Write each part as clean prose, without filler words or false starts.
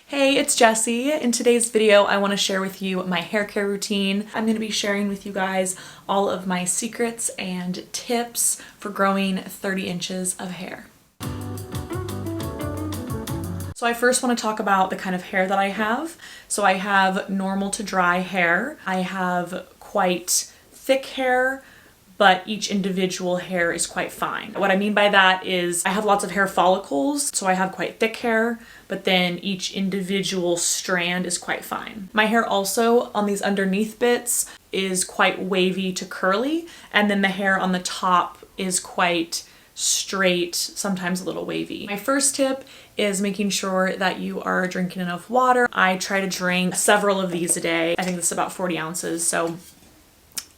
Hey, it's Jessie. In today's video, I want to share with you my hair care routine. I'm going to be sharing with you guys all of my secrets and tips for growing 30 inches of hair. So I first want to talk about the kind of hair that I have. So I have normal to dry hair. I have quite thick hair, but each individual hair is quite fine. What I mean by that is I have lots of hair follicles, so I have quite thick hair, but then each individual strand is quite fine. My hair also on these underneath bits is quite wavy to curly, and then the hair on the top is quite straight, sometimes a little wavy. My first tip is making sure that you are drinking enough water. I try to drink several of these a day. I think this is about 40 ounces, so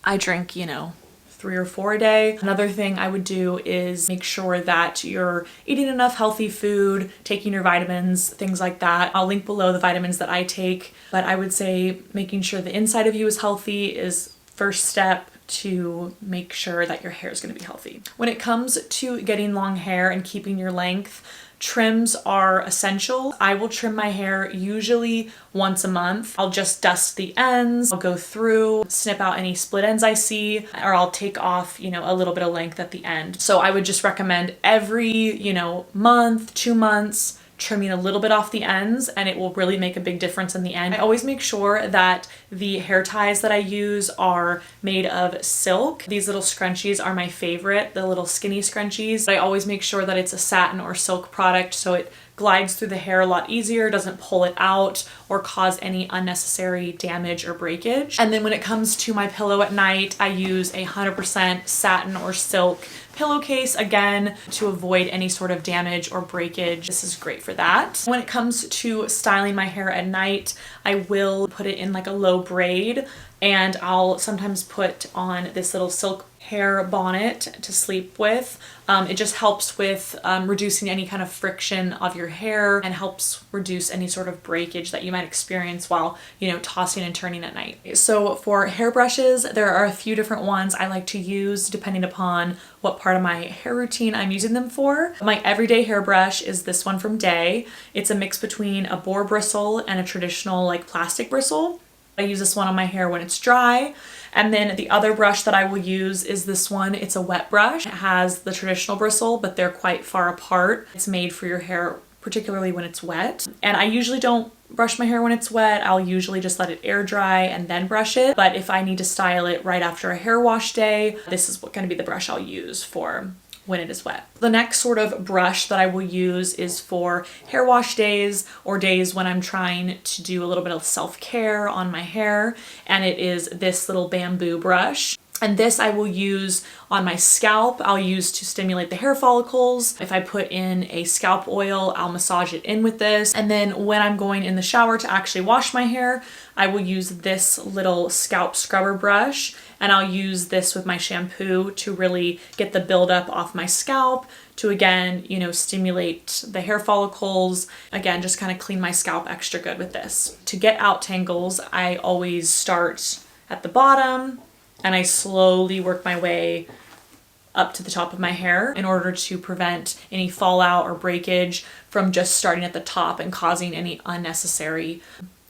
I drink, 3 or 4 a day. Another thing I would do is make sure that you're eating enough healthy food, taking your vitamins, things like that. I'll link below the vitamins that I take, but I would say making sure the inside of you is healthy is first step to make sure that your hair is going to be healthy. When it comes to getting long hair and keeping your length, trims are essential. I will trim my hair usually once a month. I'll just dust the ends, I'll go through, snip out any split ends I see, or I'll take off, a little bit of length at the end. So I would just recommend every, month, 2 months, trimming a little bit off the ends, and it will really make a big difference in the end. I always make sure that the hair ties that I use are made of silk. These little scrunchies are my favorite, the little skinny scrunchies. I always make sure that it's a satin or silk product so it glides through the hair a lot easier, doesn't pull it out or cause any unnecessary damage or breakage. And then when it comes to my pillow at night, I use a 100% satin or silk pillowcase, again, to avoid any sort of damage or breakage. This is great for that. When it comes to styling my hair at night, I will put it in like a low braid, and I'll sometimes put on this little silk hair bonnet to sleep with. It just helps with reducing any kind of friction of your hair and helps reduce any sort of breakage that you might experience while, tossing and turning at night. So for hair brushes, there are a few different ones I like to use depending upon what part of my hair routine I'm using them for. My everyday hairbrush is this one from Day. It's a mix between a boar bristle and a traditional plastic bristle. I use this one on my hair when it's dry. And then the other brush that I will use is this one. It's a wet brush. It has the traditional bristle, but they're quite far apart. It's made for your hair, particularly when it's wet. And I usually don't brush my hair when it's wet. I'll usually just let it air dry and then brush it. But if I need to style it right after a hair wash day, this is going to be the brush I'll use for when it is wet. The next sort of brush that I will use is for hair wash days or days when I'm trying to do a little bit of self-care on my hair, and it is this little bamboo brush. And this I will use on my scalp. I'll use to stimulate the hair follicles. If I put in a scalp oil, I'll massage it in with this. And then when I'm going in the shower to actually wash my hair, I will use this little scalp scrubber brush, and I'll use this with my shampoo to really get the buildup off my scalp to, again, stimulate the hair follicles. Again, just kind of clean my scalp extra good with this. To get out tangles, I always start at the bottom and I slowly work my way up to the top of my hair in order to prevent any fallout or breakage from just starting at the top and causing any unnecessary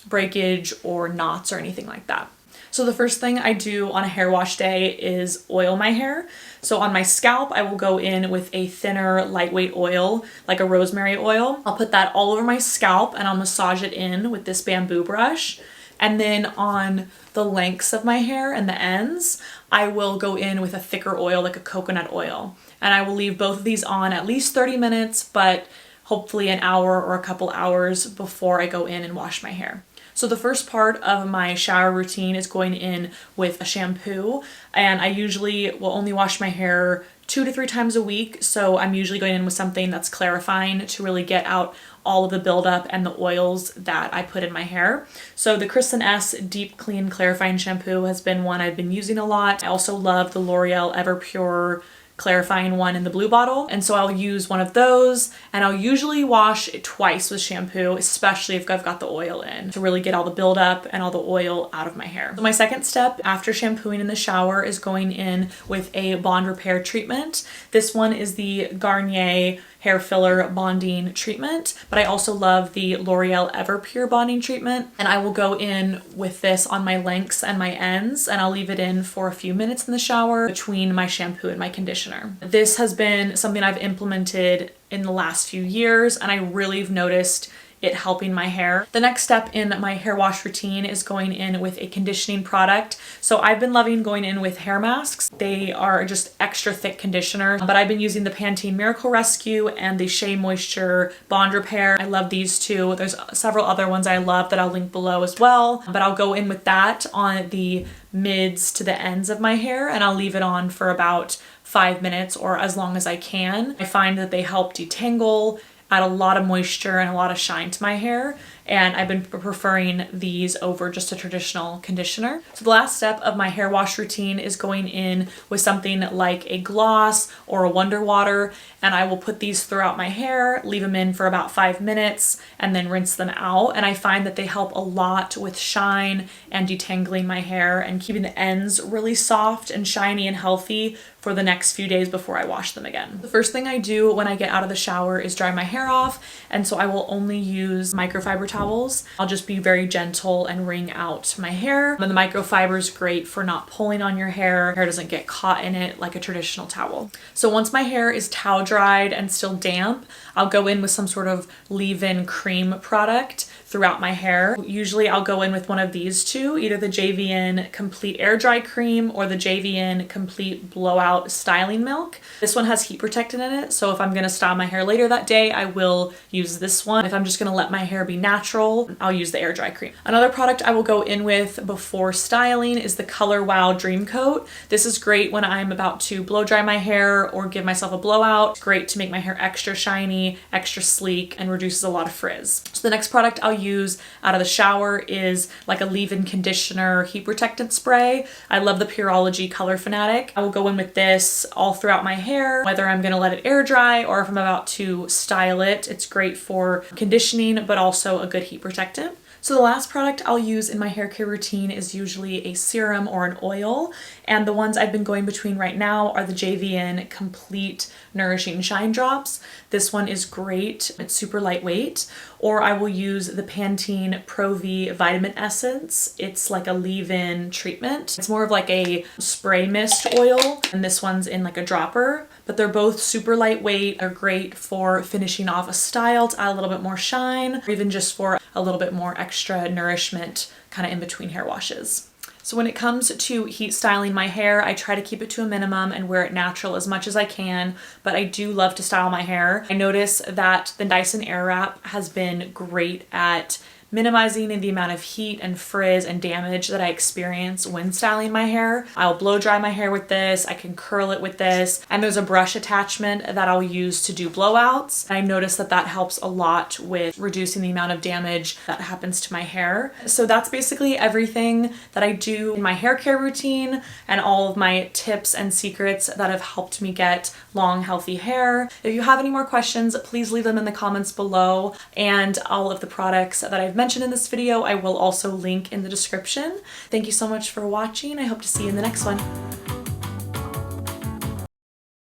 breakage or knots or anything like that. So the first thing I do on a hair wash day is oil my hair. So on my scalp, I will go in with a thinner, lightweight oil, like a rosemary oil. I'll put that all over my scalp and I'll massage it in with this bamboo brush. And then on the lengths of my hair and the ends, I will go in with a thicker oil, like a coconut oil. And I will leave both of these on at least 30 minutes, but hopefully an hour or a couple hours before I go in and wash my hair. So the first part of my shower routine is going in with a shampoo, and I usually will only wash my hair 2 to 3 times a week. So I'm usually going in with something that's clarifying to really get out all of the buildup and the oils that I put in my hair. So the Kristen S Deep Clean Clarifying Shampoo has been one I've been using a lot. I also love the L'Oreal Everpure clarifying one in the blue bottle. And so I'll use one of those, and I'll usually wash it twice with shampoo, especially if I've got the oil in, to really get all the buildup and all the oil out of my hair. So my second step after shampooing in the shower is going in with a bond repair treatment. This one is the Garnier hair filler bonding treatment, but I also love the L'Oreal Everpure bonding treatment. And I will go in with this on my lengths and my ends, and I'll leave it in for a few minutes in the shower between my shampoo and my conditioner. This has been something I've implemented in the last few years, and I really have noticed it helping my hair. The next step in my hair wash routine is going in with a conditioning product. So I've been loving going in with hair masks. They are just extra thick conditioner, but I've been using the Pantene Miracle Rescue and the Shea Moisture Bond Repair. I love these two. There's several other ones I love that I'll link below as well, but I'll go in with that on the mids to the ends of my hair, and I'll leave it on for about 5 minutes or as long as I can. I find that they help detangle, add a lot of moisture and a lot of shine to my hair, and I've been preferring these over just a traditional conditioner. So the last step of my hair wash routine is going in with something like a gloss or a Wonder Water, and I will put these throughout my hair, leave them in for about 5 minutes, and then rinse them out. And I find that they help a lot with shine and detangling my hair and keeping the ends really soft and shiny and healthy for the next few days before I wash them again. The first thing I do when I get out of the shower is dry my hair off, and so I will only use microfiber towels. I'll just be very gentle and wring out my hair. And the microfiber is great for not pulling on your hair. Hair doesn't get caught in it like a traditional towel. So once my hair is towel dried and still damp, I'll go in with some sort of leave-in cream product throughout my hair. Usually I'll go in with one of these two, either the JVN Complete Air Dry Cream or the JVN Complete Blowout Styling Milk. This one has heat protectant in it, so if I'm gonna style my hair later that day, I will use this one. If I'm just gonna let my hair be natural, I'll use the Air Dry Cream. Another product I will go in with before styling is the Color Wow Dream Coat. This is great when I'm about to blow dry my hair or give myself a blowout. It's great to make my hair extra shiny, extra sleek, and reduces a lot of frizz. So the next product I'll use out of the shower is like a leave-in conditioner heat protectant spray. I love the Pureology Color Fanatic. I will go in with this all throughout my hair, whether I'm gonna let it air dry or if I'm about to style it. It's great for conditioning, but also a good heat protectant. So the last product I'll use in my hair care routine is usually a serum or an oil, and the ones I've been going between right now are the JVN Complete Nourishing Shine Drops. This one is great, it's super lightweight. Or I will use the Pantene Pro V Vitamin Essence. It's like a leave-in treatment. It's more of like a spray mist oil, and this one's in like a dropper, but they're both super lightweight. They're great for finishing off a style to add a little bit more shine, or even just for a little bit more extra nourishment kind of in between hair washes. So when it comes to heat styling my hair, I try to keep it to a minimum and wear it natural as much as I can, but I do love to style my hair. I notice that the Dyson Airwrap has been great at minimizing the amount of heat and frizz and damage that I experience when styling my hair. I'll blow dry my hair with this, I can curl it with this, and there's a brush attachment that I'll use to do blowouts. And I noticed that that helps a lot with reducing the amount of damage that happens to my hair. So that's basically everything that I do in my hair care routine and all of my tips and secrets that have helped me get long, healthy hair. If you have any more questions, please leave them in the comments below, and all of the products that I've mentioned in this video I will also link in the description. Thank you so much for watching. I hope to see you in the next one.